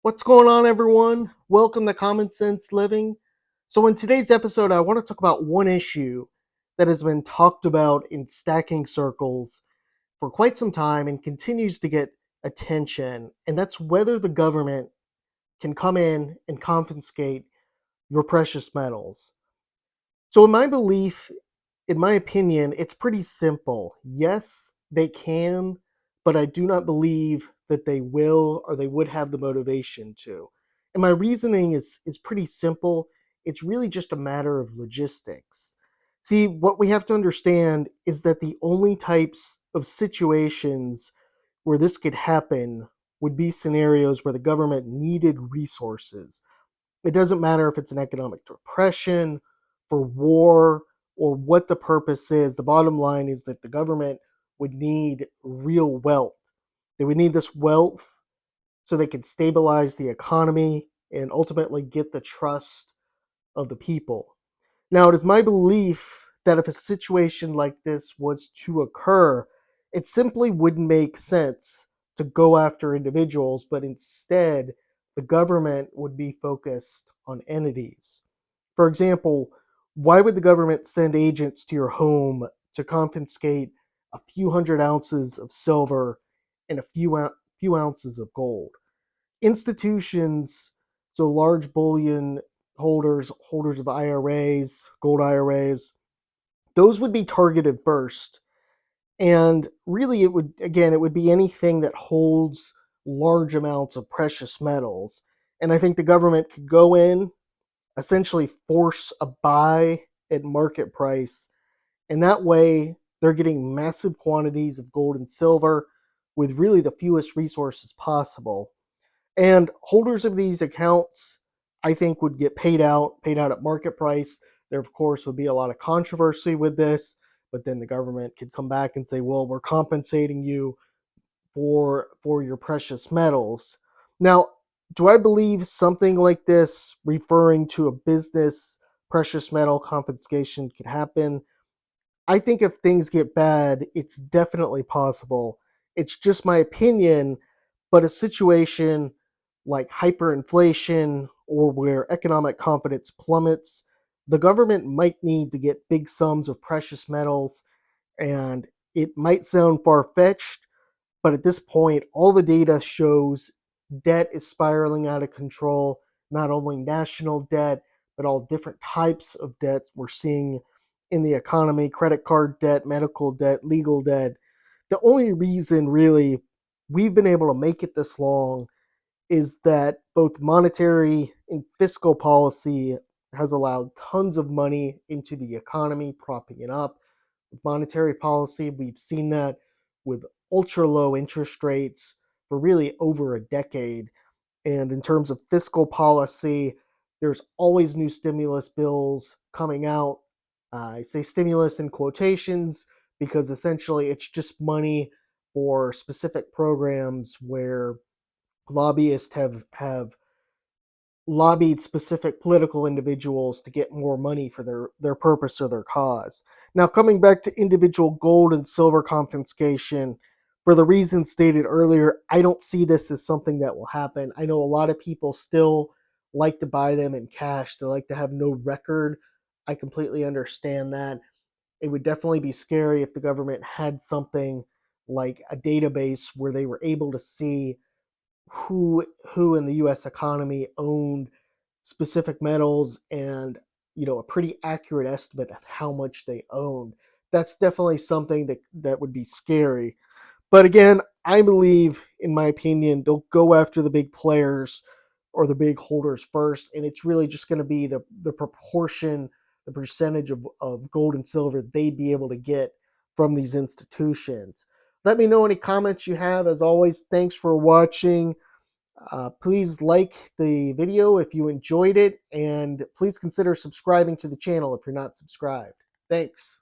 What's going on, everyone? Welcome to Common Sense Living. So, in today's episode, I want to talk about one issue that has been talked about in stacking circles for quite some time and continues to get attention, and that's whether the government can come in and confiscate your precious metals. So, in my opinion, it's pretty simple. Yes, they can, but I do not believe that they will or they would have the motivation to. And my reasoning is pretty simple. It's really just a matter of logistics. See, what we have to understand is that the only types of situations where this could happen would be scenarios where the government needed resources. It doesn't matter if it's an economic depression, for war, or what the purpose is. The bottom line is that the government would need real wealth. They would need this wealth so they could stabilize the economy and ultimately get the trust of the people. Now, it is my belief that if a situation like this was to occur, it simply wouldn't make sense to go after individuals, but instead, the government would be focused on entities. For example, why would the government send agents to your home to confiscate a few hundred ounces of silver and a few ounces of gold? Institutions, so large bullion holders of IRAs, gold IRAs, those would be targeted first. And really, it would be anything that holds large amounts of precious metals. And I think the government could go in, essentially force a buy at market price. And that way, they're getting massive quantities of gold and silver with really the fewest resources possible. And holders of these accounts, I think, would get paid out at market price. There, of course, would be a lot of controversy with this, but then the government could come back and say, well, we're compensating you for your precious metals. Now, do I believe something like this, referring to a business precious metal confiscation, could happen? I think if things get bad, it's definitely possible. It's just my opinion, but a situation like hyperinflation or where economic confidence plummets, the government might need to get big sums of precious metals. And it might sound far fetched, but at this point, all the data shows debt is spiraling out of control, not only national debt, but all different types of debt we're seeing in the economy: credit card debt, medical debt, legal debt. The only reason really we've been able to make it this long is that both monetary and fiscal policy has allowed tons of money into the economy, propping it up. With monetary policy, we've seen that with ultra low interest rates for really over a decade. And in terms of fiscal policy, there's always new stimulus bills coming out. I say stimulus in quotations because essentially it's just money for specific programs where lobbyists have lobbied specific political individuals to get more money for their purpose or their cause. Now, coming back to individual gold and silver confiscation, for the reasons stated earlier, I don't see this as something that will happen. I know a lot of people still like to buy them in cash, they like to have no record. I completely understand that. It would definitely be scary if the government had something like a database where they were able to see who in the US economy owned specific metals and a pretty accurate estimate of how much they owned. That's definitely something that would be scary. But again, I believe, in my opinion, they'll go after the big players or the big holders first, and it's really just going to be the proportion, the percentage of gold and silver they'd be able to get from these institutions. Let me know any comments you have. As always, thanks for watching. Please like the video if you enjoyed it, and please consider subscribing to the channel if you're not subscribed. Thanks.